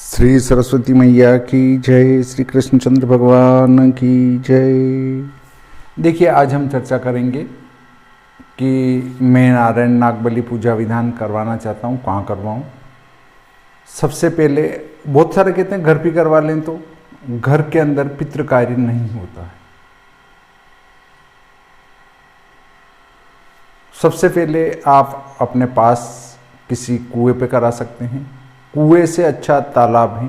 श्री सरस्वती मैया की जय, श्री कृष्णचंद्र भगवान की जय। देखिए, आज हम चर्चा करेंगे कि मैं नारायण नागबली पूजा विधान करवाना चाहता हूँ, कहाँ करवाऊँ। सबसे पहले बहुत सारे कहते हैं घर पे करवा लें, तो घर के अंदर पितृ कार्य नहीं होता है। सबसे पहले आप अपने पास किसी कुएं पे करा सकते हैं। कुएं से अच्छा तालाब है,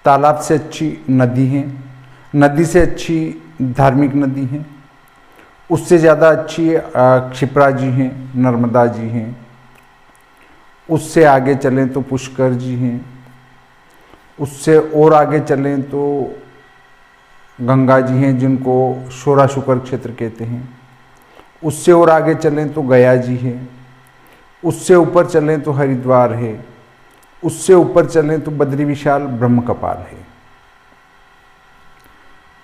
तालाब से अच्छी नदी है, नदी से अच्छी धार्मिक नदी है, उससे ज़्यादा अच्छी क्षिप्रा जी हैं, नर्मदा जी हैं, उससे आगे चलें तो पुष्कर जी हैं, उससे और आगे चलें तो गंगा जी हैं जिनको शोरा शुकर क्षेत्र कहते हैं, उससे और आगे चलें तो गया जी है, उससे ऊपर चलें तो हरिद्वार है, उससे ऊपर चलें तो बद्री विशाल ब्रह्म कपाल है।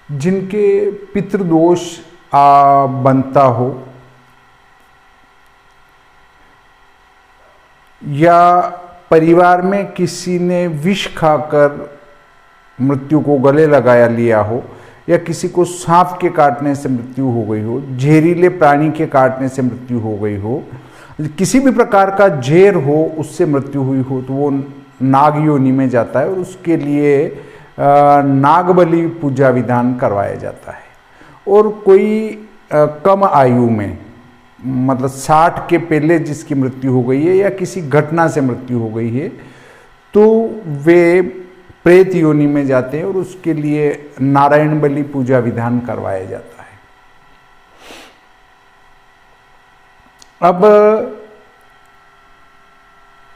जिनके पितृदोष बनता हो या परिवार में किसी ने विष खाकर मृत्यु को गले लगाया लिया हो, या किसी को सांप के काटने से मृत्यु हो गई हो, जहरीले प्राणी के काटने से मृत्यु हो गई हो, किसी भी प्रकार का जहर हो उससे मृत्यु हुई हो, तो वो नाग योनि में जाता है और उसके लिए नागबली पूजा विधान करवाया जाता है। और कोई कम आयु में, मतलब 60 के पहले जिसकी मृत्यु हो गई है या किसी घटना से मृत्यु हो गई है, तो वे प्रेत योनि में जाते हैं और उसके लिए नारायण बलि पूजा विधान करवाया जाता है। अब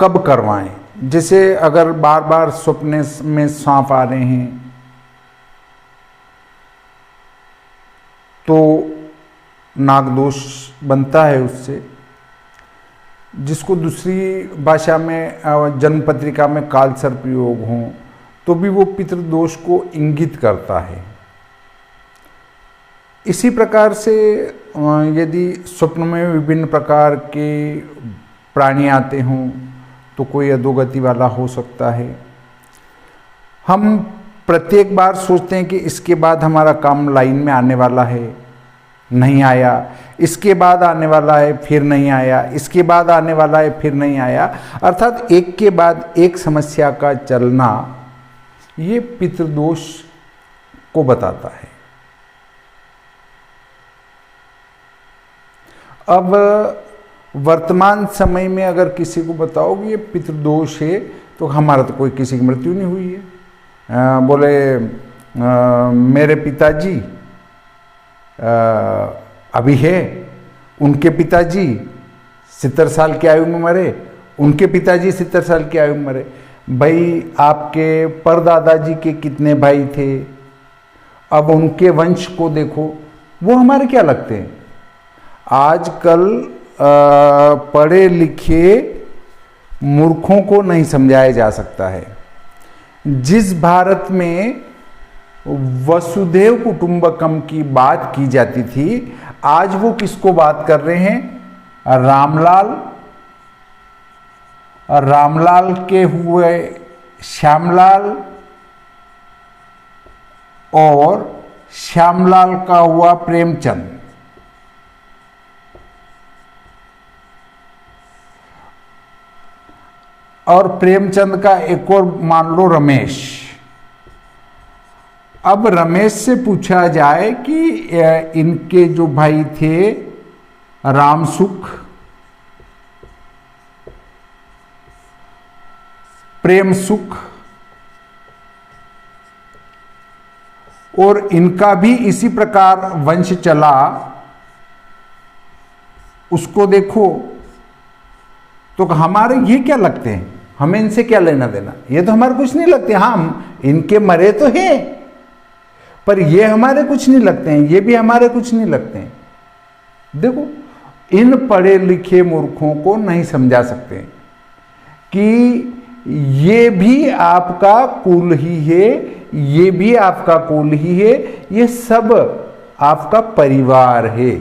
कब करवाएं? जैसे अगर बार बार सपने में सांप आ रहे हैं तो नागदोष बनता है उससे, जिसको दूसरी भाषा में जन्म पत्रिका में काल सर्प योग हो तो भी वो पितृदोष को इंगित करता है। इसी प्रकार से यदि स्वप्न में विभिन्न प्रकार के प्राणी आते हों तो कोई अधोगति वाला हो सकता है। हम प्रत्येक बार सोचते हैं कि इसके बाद हमारा काम लाइन में आने वाला है, नहीं आया, इसके बाद आने वाला है, फिर नहीं आया, इसके बाद आने वाला है, फिर नहीं आया। अर्थात एक के बाद एक समस्या का चलना ये पितृदोष को बताता है। अब वर्तमान समय में अगर किसी को बताओगे ये पितृदोष है, तो हमारा तो कोई किसी की मृत्यु नहीं हुई है। बोले मेरे पिताजी अभी है, उनके पिताजी 70 साल की आयु में मरे, उनके पिताजी 70 साल की आयु में मरे। भाई आपके परदादाजी के कितने भाई थे, अब उनके वंश को देखो, वो हमारे क्या लगते हैं। आजकल पढ़े लिखे मूर्खों को नहीं समझाया जा सकता है। जिस भारत में वसुधैव कुटुंबकम की बात की जाती थी, आज वो किसको बात कर रहे हैं? रामलाल के हुए श्यामलाल और श्यामलाल का हुआ प्रेमचंद। और प्रेमचंद का एक और मान लो रमेश। अब रमेश से पूछा जाए कि इनके जो भाई थे रामसुख, प्रेम सुख, और इनका भी इसी प्रकार वंश चला, उसको देखो तो हमारे ये क्या लगते हैं? हमें इनसे क्या लेना देना? ये तो हमारे कुछ नहीं लगते। हम इनके मरे तो हैं, पर ये हमारे कुछ नहीं लगते हैं, ये भी हमारे कुछ नहीं लगते हैं। देखो, इन पढ़े लिखे मूर्खों को नहीं समझा सकते कि ये भी आपका कुल ही है, ये भी आपका कुल ही है, ये सब आपका परिवार है।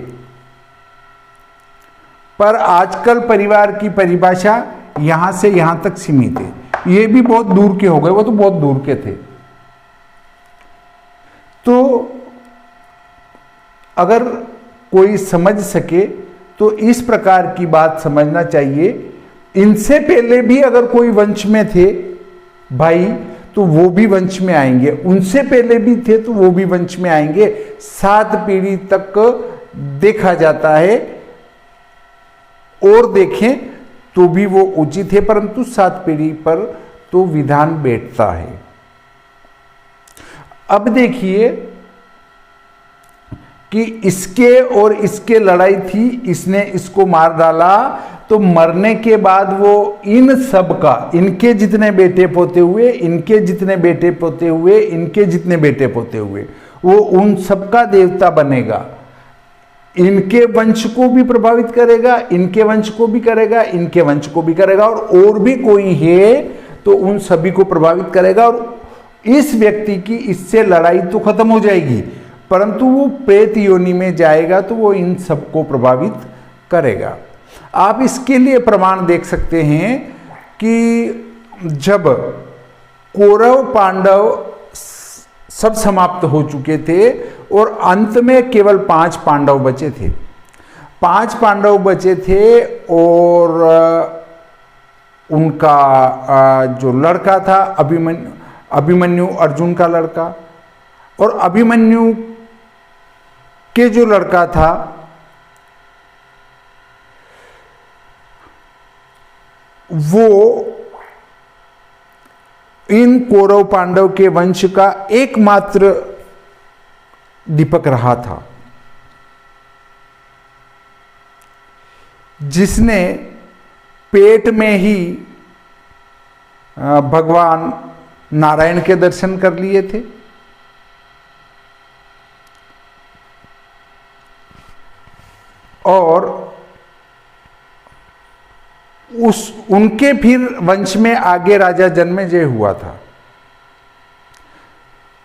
पर आजकल परिवार की परिभाषा यहां से यहां तक सीमित है। ये भी बहुत दूर के हो गए, वो तो बहुत दूर के थे। तो अगर कोई समझ सके तो इस प्रकार की बात समझना चाहिए। इनसे पहले भी अगर कोई वंश में थे भाई तो वो भी वंश में आएंगे, उनसे पहले भी थे तो वो भी वंश में आएंगे। 7 पीढ़ी तक देखा जाता है और देखें तो भी वो उचित है, परंतु 7 पीढ़ी पर तो विधान बैठता है। अब देखिए कि इसके और इसके लड़ाई थी, इसने इसको मार डाला, तो मरने के बाद वो इन सब का, इनके जितने बेटे पोते हुए, इनके जितने बेटे पोते हुए, इनके जितने बेटे पोते हुए, वो उन सबका देवता बनेगा। इनके वंश को भी प्रभावित करेगा, इनके वंश को भी करेगा, इनके वंश को भी करेगा, और भी कोई है तो उन सभी को प्रभावित करेगा। और इस व्यक्ति की इससे लड़ाई तो खत्म हो जाएगी, परंतु वो प्रेत योनि में जाएगा तो वो इन सबको प्रभावित करेगा। आप इसके लिए प्रमाण देख सकते हैं कि जब कौरव पांडव सब समाप्त हो चुके थे और अंत में केवल 5 पांडव बचे थे। 5 पांडव बचे थे और उनका जो लड़का था अभिमन्यु अर्जुन का लड़का, और अभिमन्यु के जो लड़का था वो इन कौरव पांडव के वंश का एकमात्र दीपक रहा था, जिसने पेट में ही भगवान नारायण के दर्शन कर लिए थे। और उनके फिर वंश में आगे राजा जन्मेजय हुआ था।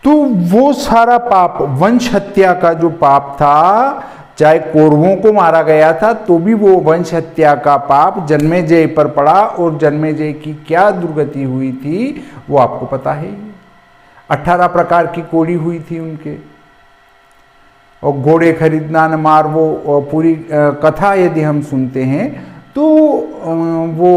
तो वो सारा पाप, वंश हत्या का जो पाप था, चाहे कौरवों को मारा गया था तो भी वो वंश हत्या का पाप जन्मेजय पर पड़ा। और जन्मेजय की क्या दुर्गति हुई थी वो आपको पता है। 18 प्रकार की कोड़ी हुई थी उनके, और घोड़े खरीदना न मार, वो पूरी कथा यदि हम सुनते हैं तो वो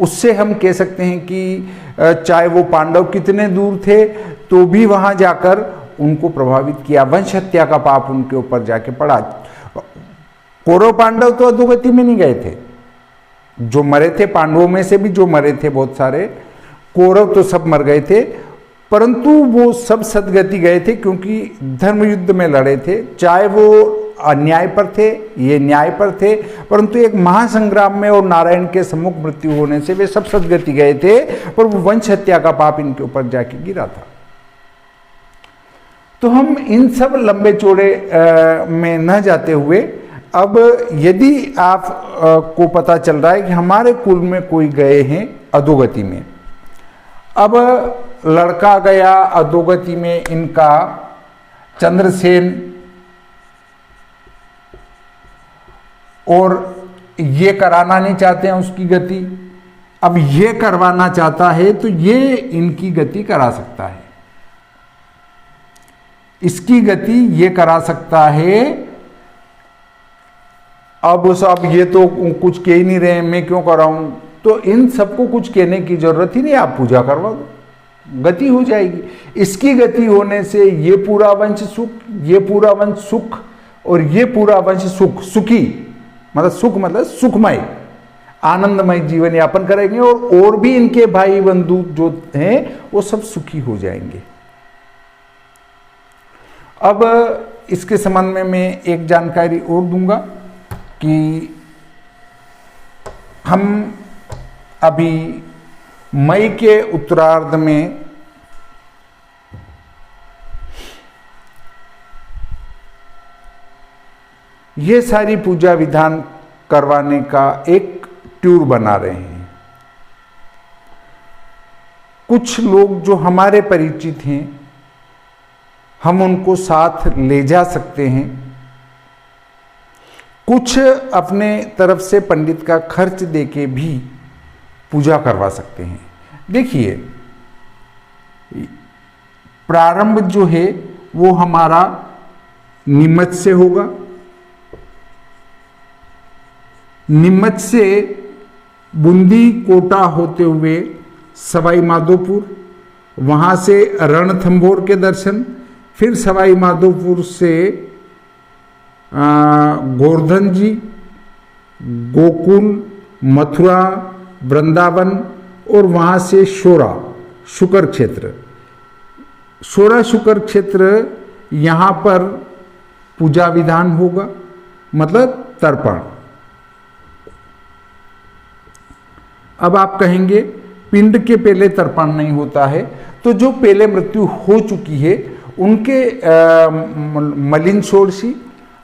उससे हम कह सकते हैं कि चाहे वो पांडव कितने दूर थे तो भी वहां जाकर उनको प्रभावित किया, वंश हत्या का पाप उनके ऊपर जाके पड़ा। कौरव पांडव तो अधोगति में नहीं गए थे, जो मरे थे पांडवों में से भी जो मरे थे बहुत सारे, कौरव तो सब मर गए थे, परंतु वो सब सदगति गए थे क्योंकि धर्म युद्ध में लड़े थे। चाहे वो अन्याय पर थे, ये न्याय पर थे, परंतु एक महासंग्राम में और नारायण के सम्मुख मृत्यु होने से वे सब सदगति गए थे, पर वो वंश हत्या का पाप इनके ऊपर जाके गिरा था। तो हम इन सब लंबे चौड़े में न जाते हुए, अब यदि आप को पता चल रहा है कि हमारे कुल में कोई गए हैं अधोगति में, अब लड़का गया अधोगति में इनका चंद्रसेन, और ये कराना नहीं चाहते हैं उसकी गति, अब ये करवाना चाहता है तो ये इनकी गति करा सकता है, इसकी गति ये करा सकता है। अब ये तो कुछ कह ही नहीं रहे, मैं क्यों कराऊं, तो इन सबको कुछ कहने की जरूरत ही नहीं, आप पूजा करवा दो, गति हो जाएगी। इसकी गति होने से ये पूरा वंश सुख, ये पूरा वंश सुख, और ये पूरा वंश सुख, सुखी मतलब सुख मतलब सुखमय आनंदमय जीवन यापन करेंगे, और भी इनके भाई बंधु जो हैं वो सब सुखी हो जाएंगे। अब इसके संबंध में मैं एक जानकारी और दूंगा कि हम अभी मई के उत्तरार्ध में ये सारी पूजा विधान करवाने का एक टूर बना रहे हैं। कुछ लोग जो हमारे परिचित हैं हम उनको साथ ले जा सकते हैं, कुछ अपने तरफ से पंडित का खर्च देके भी पूजा करवा सकते हैं। देखिए, प्रारंभ जो है वो हमारा नीमच से होगा। नीमच से बूंदी कोटा होते हुए सवाई माधोपुर, वहाँ से रणथंभौर के दर्शन, फिर सवाई माधोपुर से गोवर्धन जी, गोकुल, मथुरा, वृंदावन और वहाँ से शोरा शुकर क्षेत्र। शोरा शुकर क्षेत्र यहाँ पर पूजा विधान होगा, मतलब तर्पण। अब आप कहेंगे पिंड के पहले तर्पण नहीं होता है, तो जो पहले मृत्यु हो चुकी है उनके मलिन षोडशी,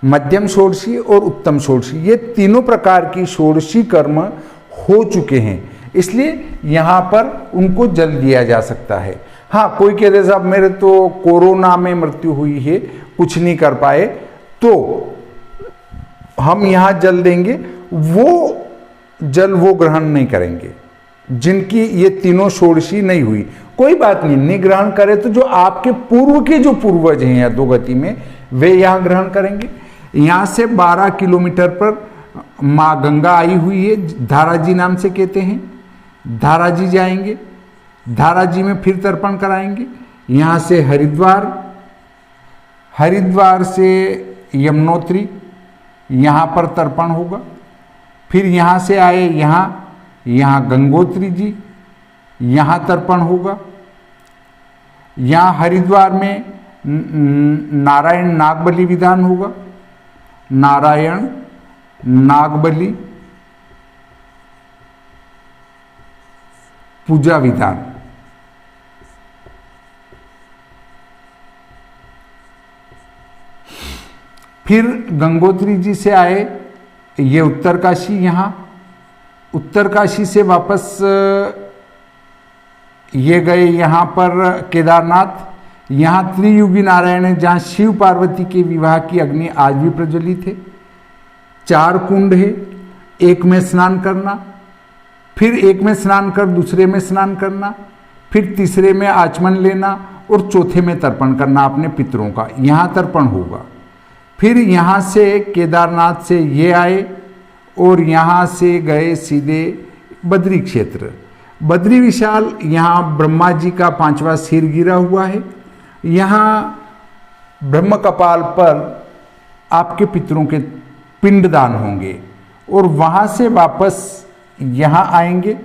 मध्यम षोडशी और उत्तम षोडशी, ये तीनों प्रकार की षोडशी कर्म हो चुके हैं, इसलिए यहाँ पर उनको जल दिया जा सकता है। हाँ, कोई कह दे साहब मेरे तो कोरोना में मृत्यु हुई है, कुछ नहीं कर पाए, तो हम यहाँ जल देंगे, वो जल वो ग्रहण नहीं करेंगे जिनकी ये तीनों षोडशी नहीं हुई। कोई बात नहीं, नहीं ग्रहण करे तो जो आपके पूर्व के जो पूर्वज हैं अधोगति में, वे यहाँ ग्रहण करेंगे। यहाँ से 12 किलोमीटर पर माँ गंगा आई हुई है, धाराजी नाम से कहते हैं। धाराजी जाएंगे, धाराजी में फिर तर्पण कराएंगे। यहाँ से हरिद्वार, हरिद्वार से यमुनोत्री, यहाँ पर तर्पण होगा। फिर यहाँ से आए यहाँ गंगोत्री जी, यहाँ तर्पण होगा। यहाँ हरिद्वार में नारायण नागबलि विधान होगा, नारायण नागबलि पूजा विधान। फिर गंगोत्री जी से आए ये उत्तरकाशी, यहाँ उत्तरकाशी से वापस ये गए यहाँ पर केदारनाथ। यहाँ त्रियुगी नारायण है, जहाँ शिव पार्वती के विवाह की अग्नि आज भी प्रज्वलित है। 4 कुंड है, एक में स्नान करना, फिर एक में स्नान कर दूसरे में स्नान करना, फिर तीसरे में आचमन लेना और चौथे में तर्पण करना अपने पितरों का, यहाँ तर्पण होगा। फिर यहाँ से केदारनाथ से ये आए और यहाँ से गए सीधे बद्री क्षेत्र। बद्री विशाल, यहाँ ब्रह्मा जी का 5वां सिर गिरा हुआ है। यहाँ ब्रह्म कपाल पर आपके पितरों के पिंडदान होंगे और वहाँ से वापस यहाँ आएंगे।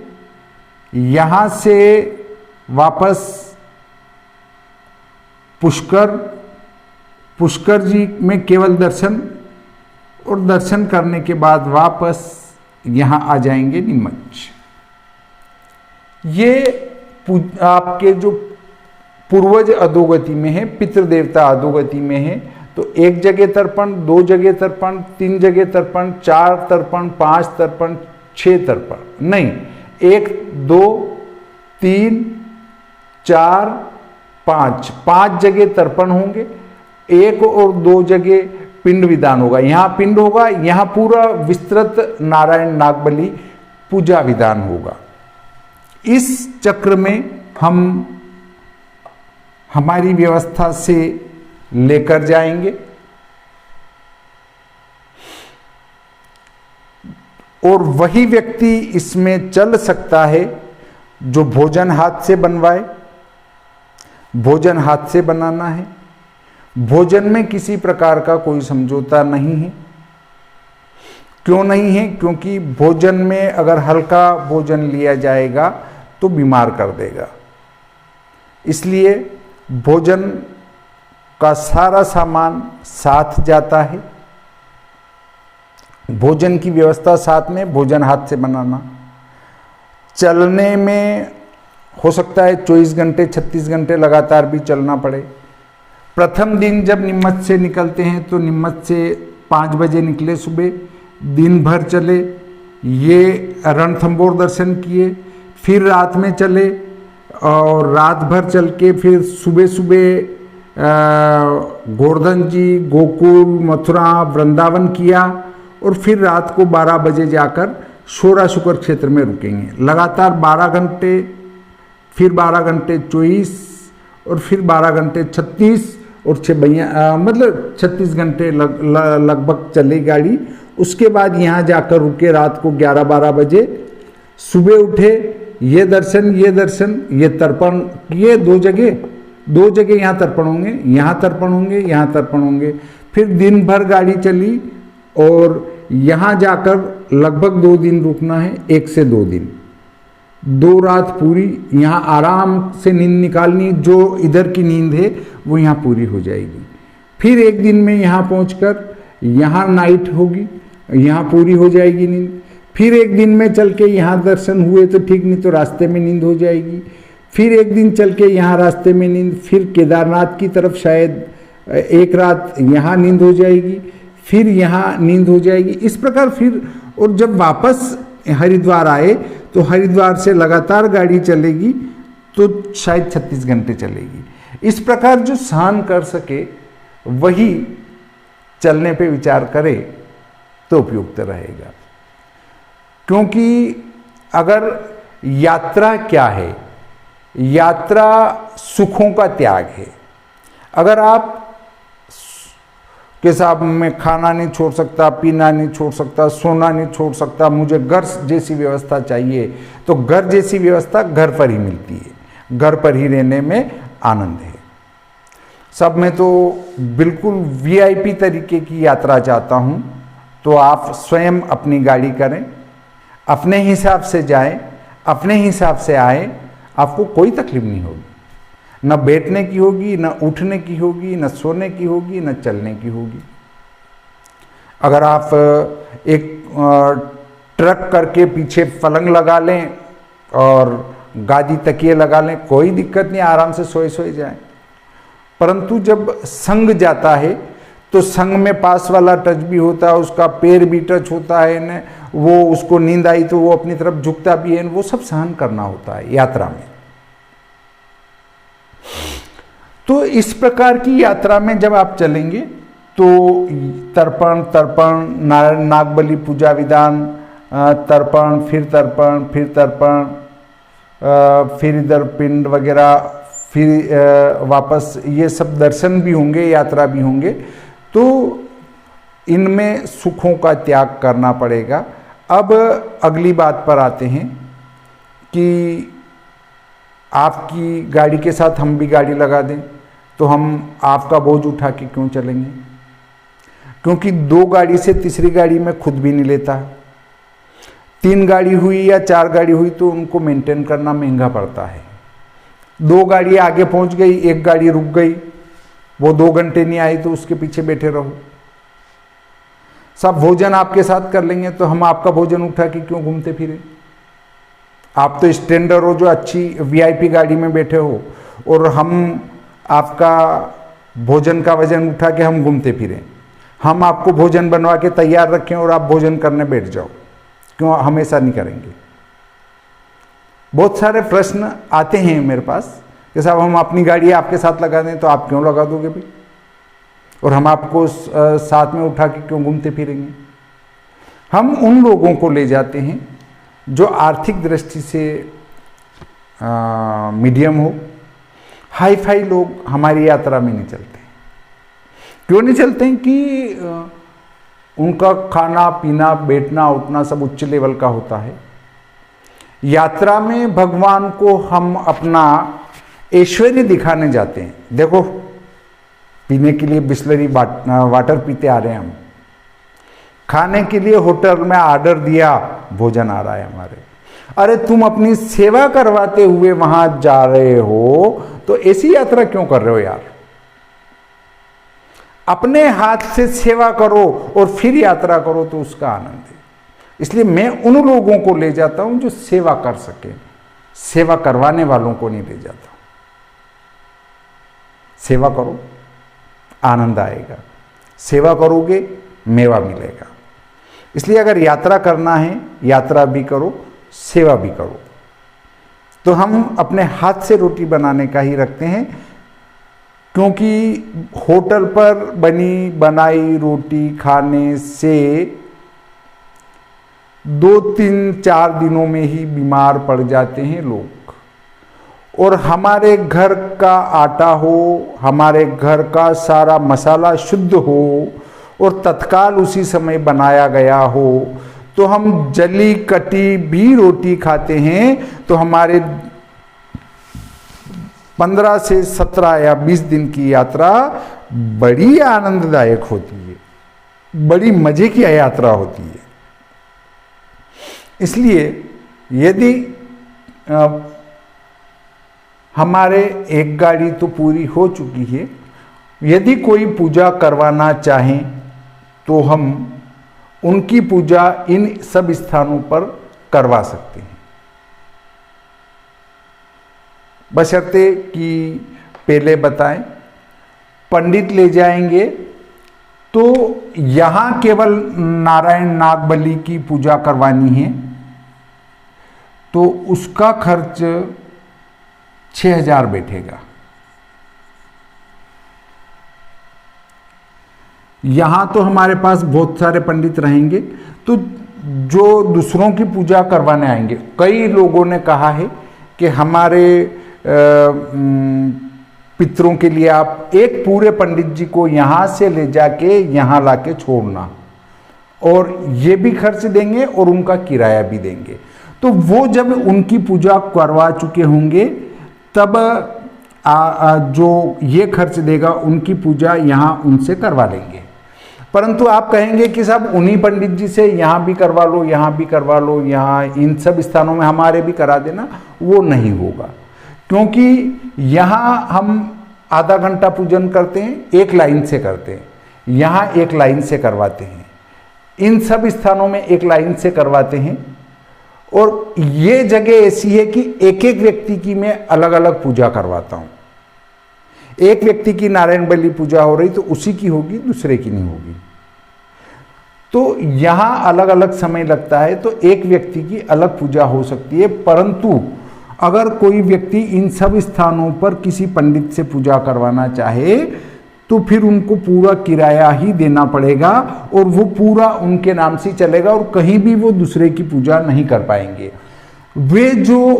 यहाँ से वापस पुष्कर जी में केवल दर्शन, और दर्शन करने के बाद वापस यहाँ आ जाएंगे नीमच। ये आपके जो पूर्वज अधोगति में है, पितृदेवता अधोगति में है, तो 1 जगह तर्पण, 2 जगह तर्पण, 3 जगह तर्पण, 4 तर्पण, 5 तर्पण, 6 तर्पण नहीं, 1 2 3 4 5 जगह तर्पण होंगे, 1 और 2 जगह पिंड विधान होगा। यहाँ पिंड होगा, यहाँ पूरा विस्तृत नारायण नागबलि पूजा विधान होगा। इस चक्र में हम हमारी व्यवस्था से लेकर जाएंगे और वही व्यक्ति इसमें चल सकता है जो भोजन हाथ से बनवाए। भोजन हाथ से बनाना है, भोजन में किसी प्रकार का कोई समझौता नहीं है। क्यों नहीं है? क्योंकि भोजन में अगर हल्का भोजन लिया जाएगा तो बीमार कर देगा, इसलिए भोजन का सारा सामान साथ जाता है। भोजन की व्यवस्था साथ में, भोजन हाथ से बनाना। चलने में हो सकता है 24 घंटे 36 घंटे लगातार भी चलना पड़े। प्रथम दिन जब नीमच से निकलते हैं तो नीमच से 5 बजे निकले सुबह, दिन भर चले, ये रणथंभौर दर्शन किए, फिर रात में चले और रात भर चल के फिर सुबह सुबह गोवर्धन जी, गोकुल, मथुरा, वृंदावन किया और फिर रात को 12 बजे जाकर शोरा शुक्र क्षेत्र में रुकेंगे। लगातार 12 घंटे, फिर 12 घंटे 24 और फिर 12 घंटे 36 और 36 घंटे लगभग चली गाड़ी। उसके बाद यहाँ जाकर रुके रात को 11-12 बजे। सुबह उठे, ये दर्शन ये तर्पण, ये दो जगह यहाँ तर्पण होंगे, यहाँ तर्पण होंगे, यहाँ तर्पण होंगे। फिर दिन भर गाड़ी चली और यहाँ जाकर लगभग 2 दिन रुकना है, 1 से 2 दिन, 2 रात पूरी यहाँ आराम से नींद निकालनी। जो इधर की नींद है वो यहाँ पूरी हो जाएगी। फिर 1 दिन में यहाँ पहुँचकर यहाँ नाइट होगी, यहाँ पूरी हो जाएगी नींद। फिर 1 दिन में चल के यहाँ दर्शन हुए तो ठीक, नहीं तो रास्ते में नींद हो जाएगी। फिर 1 दिन चल के यहाँ रास्ते में नींद, फिर केदारनाथ की तरफ शायद 1 रात यहाँ नींद हो जाएगी, फिर यहाँ नींद हो जाएगी। इस प्रकार फिर, और जब वापस हरिद्वार आए तो हरिद्वार से लगातार गाड़ी चलेगी तो शायद 36 घंटे चलेगी। इस प्रकार जो सहन कर सके वही चलने पे विचार करे तो उपयुक्त रहेगा। क्योंकि अगर यात्रा क्या है, यात्रा सुखों का त्याग है। अगर आप के साथ मैं खाना नहीं छोड़ सकता, पीना नहीं छोड़ सकता, सोना नहीं छोड़ सकता, मुझे घर जैसी व्यवस्था चाहिए, तो घर जैसी व्यवस्था घर पर ही मिलती है। घर पर ही रहने में आनंद है। सब में तो बिल्कुल वीआईपी तरीके की यात्रा चाहता हूँ, तो आप स्वयं अपनी गाड़ी करें, अपने हिसाब से जाएं, अपने हिसाब से आए, आपको कोई तकलीफ नहीं होगी। न बैठने की होगी, न उठने की होगी, न सोने की होगी, न चलने की होगी। अगर आप एक ट्रक करके पीछे पलंग लगा लें और गादी तकिए लगा लें, कोई दिक्कत नहीं, आराम से सोए जाएं। परंतु जब संग जाता है तो संग में पास वाला टच भी होता है, उसका पैर भी टच होता है न, वो उसको नींद आई तो वो अपनी तरफ झुकता भी है, वो सब सहन करना होता है यात्रा में। तो इस प्रकार की यात्रा में जब आप चलेंगे तो तर्पण, नागबली पूजा विधान, तर्पण, फिर इधर पिंड वगैरह, फिर वापस, ये सब दर्शन भी होंगे, यात्रा भी होंगे। तो इनमें सुखों का त्याग करना पड़ेगा। अब अगली बात पर आते हैं कि आपकी गाड़ी के साथ हम भी गाड़ी लगा दें तो हम आपका बोझ उठा के क्यों चलेंगे? क्योंकि 2 गाड़ी से तीसरी गाड़ी में खुद भी नहीं लेता। 3 गाड़ी हुई या 4 गाड़ी हुई तो उनको मेंटेन करना महंगा पड़ता है। 2 गाड़ी आगे पहुंच गई, 1 गाड़ी रुक गई, वो 2 घंटे नहीं आई तो उसके पीछे बैठे रहो। सब भोजन आपके साथ कर लेंगे तो हम आपका भोजन उठा के क्यों घूमते फिरे? आप तो स्टैंडर्ड हो, जो अच्छी वीआईपी गाड़ी में बैठे हो, और हम आपका भोजन का वजन उठा के हम घूमते फिरें। हम आपको भोजन बनवा के तैयार रखें और आप भोजन करने बैठ जाओ, क्यों हमेशा नहीं करेंगे? बहुत सारे प्रश्न आते हैं मेरे पास कि साहब हम अपनी गाड़ी आपके साथ लगा दें तो आप क्यों लगा दोगे भाई, और हम आपको साथ में उठा के क्यों घूमते फिरेंगे? हम उन लोगों को ले जाते हैं जो आर्थिक दृष्टि से मीडियम हो। हाई फाई लोग हमारी यात्रा में नहीं चलते। क्यों नहीं चलते हैं? कि उनका खाना पीना बैठना उठना सब उच्च लेवल का होता है। यात्रा में भगवान को हम अपना ऐश्वर्य दिखाने जाते हैं। देखो, पीने के लिए बिस्लरी वाटर पीते आ रहे हैं हम, खाने के लिए होटल में ऑर्डर दिया, भोजन आ रहा है हमारे। अरे तुम अपनी सेवा करवाते हुए वहां जा रहे हो तो ऐसी यात्रा क्यों कर रहे हो यार? अपने हाथ से सेवा करो और फिर यात्रा करो तो उसका आनंद है। इसलिए मैं उन लोगों को ले जाता हूं जो सेवा कर सके, सेवा करवाने वालों को नहीं ले जाता। सेवा करो, आनंद आएगा। सेवा करोगे, मेवा मिलेगा। इसलिए अगर यात्रा करना है, यात्रा भी करो, सेवा भी करो। तो हम अपने हाथ से रोटी बनाने का ही रखते हैं, क्योंकि होटल पर बनी बनाई रोटी खाने से 2-3-4 दिनों में ही बीमार पड़ जाते हैं लोग। और हमारे घर का आटा हो, हमारे घर का सारा मसाला शुद्ध हो और तत्काल उसी समय बनाया गया हो, तो हम जली कटी भी रोटी खाते हैं तो हमारे 15 से 17 या 20 दिन की यात्रा बड़ी आनंददायक होती है, बड़ी मजे की यात्रा होती है। इसलिए यदि हमारे एक गाड़ी तो पूरी हो चुकी है, यदि कोई पूजा करवाना चाहें तो हम उनकी पूजा इन सब स्थानों पर करवा सकते हैं, बशर्ते कि पहले बताएं। पंडित ले जाएंगे तो यहाँ केवल नारायण नागबली की पूजा करवानी है तो उसका खर्च 6,000 बैठेगा। यहाँ तो हमारे पास बहुत सारे पंडित रहेंगे तो जो दूसरों की पूजा करवाने आएंगे, कई लोगों ने कहा है कि हमारे पितरों के लिए आप एक पूरे पंडित जी को यहाँ से ले जाके यहाँ लाके छोड़ना, और ये भी खर्च देंगे और उनका किराया भी देंगे। तो वो जब उनकी पूजा करवा चुके होंगे तब जो ये खर्च देगा उनकी पूजा यहाँ उनसे करवा लेंगे। परंतु आप कहेंगे कि साहब उन्हीं पंडित जी से यहाँ भी करवा लो, यहाँ भी करवा लो, यहाँ इन सब स्थानों में हमारे भी करा देना, वो नहीं होगा। क्योंकि यहाँ हम आधा घंटा पूजन करते हैं, एक लाइन से करते हैं, यहाँ एक लाइन से करवाते हैं, इन सब स्थानों में एक लाइन से करवाते हैं। और ये जगह ऐसी है कि एक एक व्यक्ति की मैं अलग अलग पूजा करवाता हूँ। एक व्यक्ति की नारायण बलि पूजा हो रही तो उसी की होगी, दूसरे की नहीं होगी। तो यहाँ अलग अलग समय लगता है तो एक व्यक्ति की अलग पूजा हो सकती है। परंतु अगर कोई व्यक्ति इन सब स्थानों पर किसी पंडित से पूजा करवाना चाहे तो फिर उनको पूरा किराया ही देना पड़ेगा और वो पूरा उनके नाम से चलेगा और कहीं भी वो दूसरे की पूजा नहीं कर पाएंगे। वे जो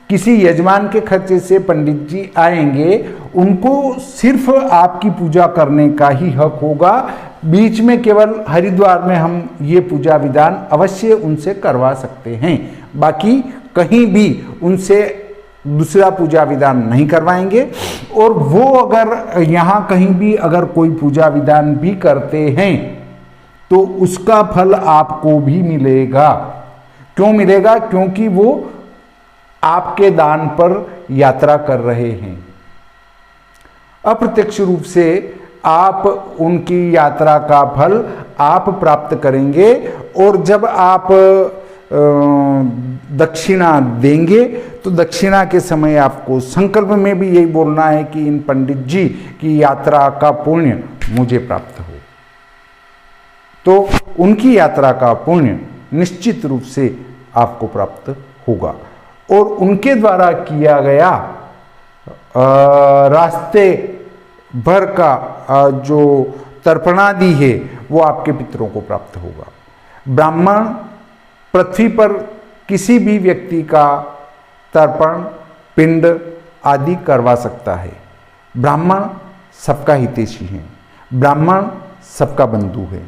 किसी यजमान के खर्चे से पंडित जी आएंगे उनको सिर्फ आपकी पूजा करने का ही हक होगा। बीच में केवल हरिद्वार में हम ये पूजा विधान अवश्य उनसे करवा सकते हैं, बाकी कहीं भी उनसे दूसरा पूजा विधान नहीं करवाएंगे। और वो अगर यहाँ कहीं भी अगर कोई पूजा विधान भी करते हैं तो उसका फल आपको भी मिलेगा। क्यों मिलेगा? क्योंकि वो आपके दान पर यात्रा कर रहे हैं। अप्रत्यक्ष रूप से आप उनकी यात्रा का फल आप प्राप्त करेंगे। और जब आप दक्षिणा देंगे तो दक्षिणा के समय आपको संकल्प में भी यही बोलना है कि इन पंडित जी की यात्रा का पुण्य मुझे प्राप्त हो। तो उनकी यात्रा का पुण्य निश्चित रूप से आपको प्राप्त होगा और उनके द्वारा किया गया रास्ते भर का जो तर्पणादि है वो आपके पितरों को प्राप्त होगा। ब्राह्मण पृथ्वी पर किसी भी व्यक्ति का तर्पण, पिंड आदि करवा सकता है। ब्राह्मण सबका हितैषी है, ब्राह्मण सबका बंधु है,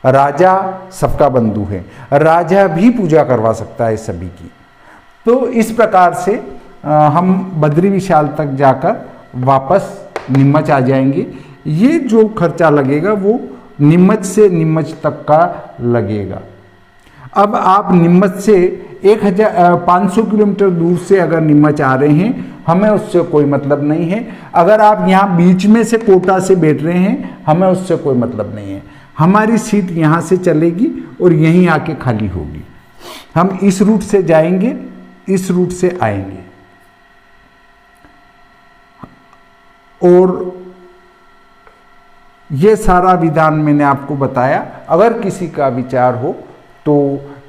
राजा सबका बंधु है, राजा भी पूजा करवा सकता है सभी की। तो इस प्रकार से हम बद्री विशाल तक जाकर वापस नीमच आ जाएंगे। ये जो खर्चा लगेगा वो नीमच से नीमच तक का लगेगा। अब आप नीमच से 1500 किलोमीटर दूर से अगर नीमच आ रहे हैं, हमें उससे कोई मतलब नहीं है। अगर आप यहाँ बीच में से कोटा से बैठ रहे हैं, हमें उससे कोई मतलब नहीं है। हमारी सीट यहाँ से चलेगी और यहीं आके खाली होगी। हम इस रूट से जाएंगे, इस रूट से आएंगे। और ये सारा विधान मैंने आपको बताया। अगर किसी का विचार हो तो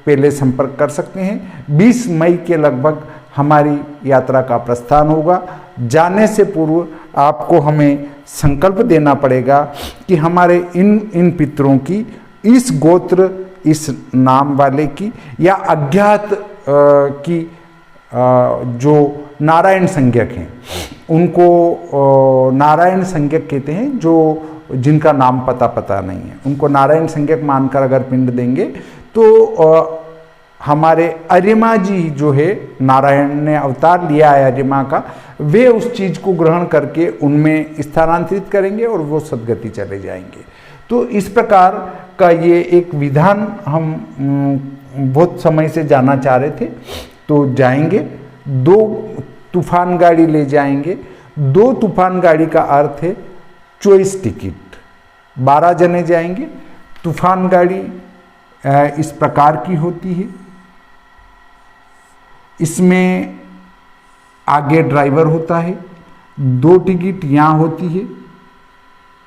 पहले संपर्क कर सकते हैं। 20 मई के लगभग हमारी यात्रा का प्रस्थान होगा। जाने से पूर्व आपको हमें संकल्प देना पड़ेगा कि हमारे इन पितरों की, इस गोत्र, इस नाम वाले की या अज्ञात की जो नारायण संज्ञक हैं उनको नारायण संज्ञक कहते हैं, जो जिनका नाम पता नहीं है उनको नारायण संज्ञक मानकर अगर पिंड देंगे तो हमारे अर्यमा जी जो है, नारायण ने अवतार लिया है अर्यमा का, वे उस चीज को ग्रहण करके उनमें स्थानांतरित करेंगे और वो सदगति चले जाएंगे। तो इस प्रकार का ये एक विधान हम बहुत समय से जानना चाह रहे थे। तो जाएंगे, 2 तूफान गाड़ी ले जाएंगे। 2 तूफान गाड़ी का अर्थ है चॉइस टिकट, 12 जने जाएंगे। तूफान गाड़ी इस प्रकार की होती है, इसमें आगे ड्राइवर होता है, 2 टिकट यहाँ होती है,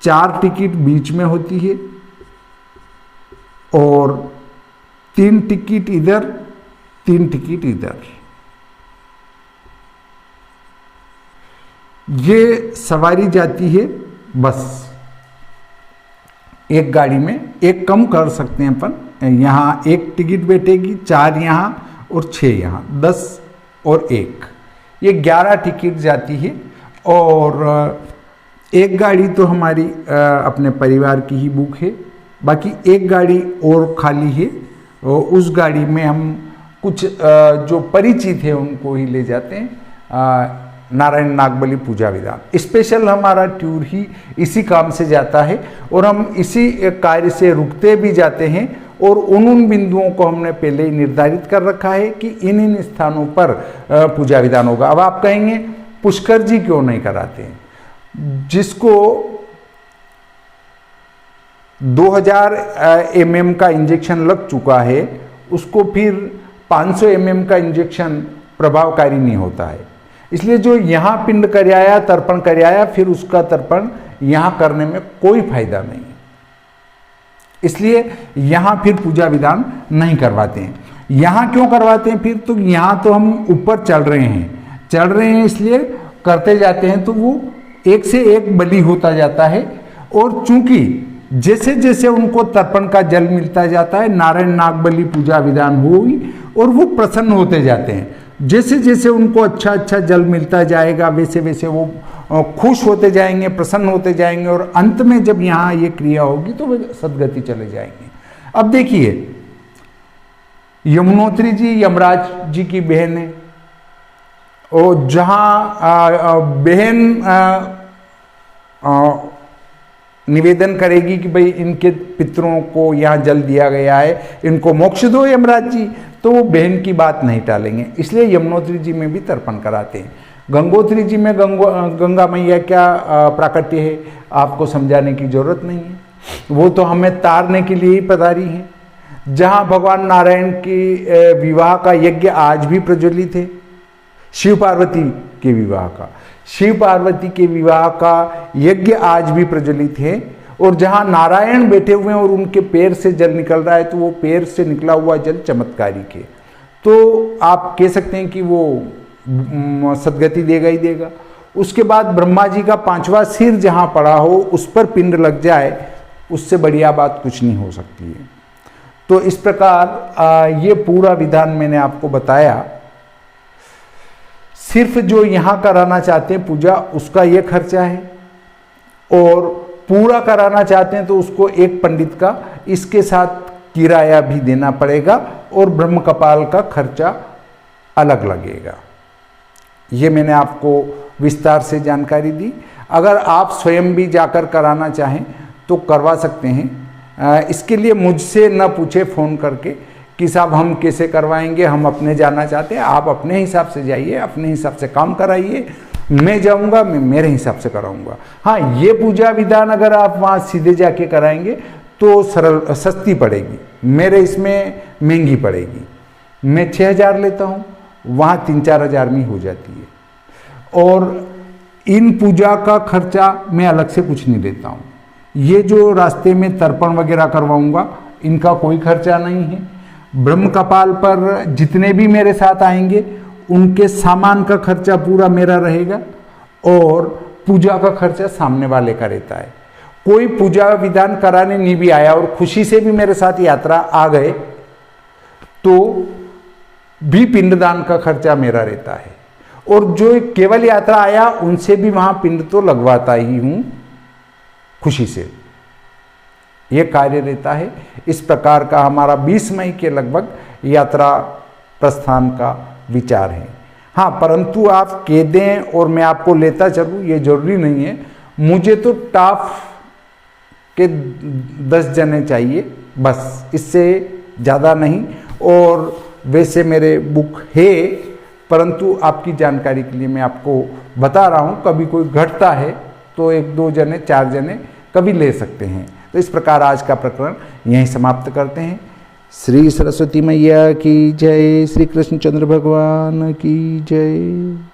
4 टिकट बीच में होती है और 3 टिकट इधर, 3 टिकट इधर। ये सवारी जाती है बस। एक गाड़ी में एक कम कर सकते हैं अपन, यहाँ 1 टिकट बैठेगी, 4 यहाँ और 6 यहाँ, 10 और 1, ये 11 टिकट जाती है। और एक गाड़ी तो हमारी अपने परिवार की ही बुक है, बाकी एक गाड़ी और खाली है। और उस गाड़ी में हम कुछ जो परिचित है उनको ही ले जाते हैं। नारायण नागबली पूजा विधान स्पेशल हमारा टूर ही इसी काम से जाता है और हम इसी कार्य से रुकते भी जाते हैं। और उन बिंदुओं को हमने पहले ही निर्धारित कर रखा है कि इन स्थानों पर पूजा विधान होगा। अब आप कहेंगे पुष्कर जी क्यों नहीं कराते हैं? जिसको 2000 mm का इंजेक्शन लग चुका है उसको फिर 500 mm का इंजेक्शन प्रभावकारी नहीं होता है। इसलिए जो यहाँ पिंड कराया, तर्पण कराया, फिर उसका तर्पण यहाँ करने में कोई फायदा नहीं है। इसलिए यहाँ फिर पूजा विधान नहीं करवाते हैं। यहाँ क्यों करवाते हैं फिर? तो यहाँ तो हम ऊपर चल रहे हैं इसलिए करते जाते हैं, तो वो एक से एक बलि होता जाता है। और चूंकि जैसे जैसे उनको तर्पण का जल मिलता जाता है, नारायण नागबली पूजा विधान हुई और वो प्रसन्न होते जाते हैं। जैसे जैसे उनको अच्छा अच्छा जल मिलता जाएगा वैसे वैसे वो खुश होते जाएंगे, प्रसन्न होते जाएंगे और अंत में जब यहाँ ये क्रिया होगी तो वे सदगति चले जाएंगे। अब देखिए, यमुनोत्री जी यमराज जी की बहन है और जहाँ बहन निवेदन करेगी कि भाई इनके पितरों को यहाँ जल दिया गया है, इनको मोक्ष दो यमराज जी, तो वो बहन की बात नहीं टालेंगे। इसलिए यमुनोत्री जी में भी तर्पण कराते हैं। गंगोत्री जी में गंगा मैया क्या प्राकट्य है आपको समझाने की जरूरत नहीं है, वो तो हमें तारने के लिए ही पधारी है। जहाँ भगवान नारायण के विवाह का यज्ञ आज भी प्रज्वलित है, शिव पार्वती के विवाह का, शिव पार्वती के विवाह का यज्ञ आज भी प्रज्वलित है। और जहाँ नारायण बैठे हुए हैं और उनके पैर से जल निकल रहा है, तो वो पैर से निकला हुआ जल चमत्कारिक है, तो आप कह सकते हैं कि वो सदगति देगा ही देगा। उसके बाद ब्रह्मा जी का 5वां सिर जहाँ पड़ा हो उस पर पिंड लग जाए, उससे बढ़िया बात कुछ नहीं हो सकती है। तो इस प्रकार ये पूरा विधान मैंने आपको बताया। सिर्फ जो यहाँ कराना चाहते हैं पूजा, उसका ये खर्चा है, और पूरा कराना चाहते हैं तो उसको एक पंडित का इसके साथ किराया भी देना पड़ेगा और ब्रह्म कपाल का खर्चा अलग लगेगा। ये मैंने आपको विस्तार से जानकारी दी। अगर आप स्वयं भी जाकर कराना चाहें तो करवा सकते हैं। इसके लिए मुझसे न पूछे फ़ोन करके कि साहब हम कैसे करवाएंगे, हम अपने जाना चाहते हैं। आप अपने हिसाब से जाइए, अपने हिसाब से काम कराइए, मैं जाऊंगा, मैं मेरे हिसाब से कराऊंगा। हाँ, ये पूजा विधान अगर आप वहाँ सीधे जाके कराएंगे तो सरल सस्ती पड़ेगी, मेरे इसमें महंगी पड़ेगी। मैं 6,000 लेता हूँ, वहाँ 3-4 हज़ार में हो जाती है। और इन पूजा का खर्चा मैं अलग से कुछ नहीं लेता हूँ। ये जो रास्ते में तर्पण वगैरह करवाऊंगा इनका कोई खर्चा नहीं है। ब्रह्म कपाल पर जितने भी मेरे साथ आएंगे उनके सामान का खर्चा पूरा मेरा रहेगा और पूजा का खर्चा सामने वाले का रहता है। कोई पूजा विधान कराने नहीं भी आया और खुशी से भी मेरे साथ यात्रा आ गए तो भी पिंडदान का खर्चा मेरा रहता है। और जो केवल यात्रा आया उनसे भी वहां पिंड तो लगवाता ही हूं खुशी से, यह कार्य रहता है। इस प्रकार का हमारा 20 मई के लगभग यात्रा प्रस्थान का विचार है। हाँ, परंतु आप कह दें और मैं आपको लेता चलूँ ये जरूरी नहीं है। मुझे तो टॉप के 10 जने चाहिए बस, इससे ज़्यादा नहीं। और वैसे मेरे बुक है, परंतु आपकी जानकारी के लिए मैं आपको बता रहा हूँ, कभी कोई घटता है तो 1-2 जने 4 जने कभी ले सकते हैं। तो इस प्रकार आज का प्रकरण यहीं समाप्त करते हैं। श्री सरस्वती मैया की जय, श्री कृष्णचंद्र भगवान की जय।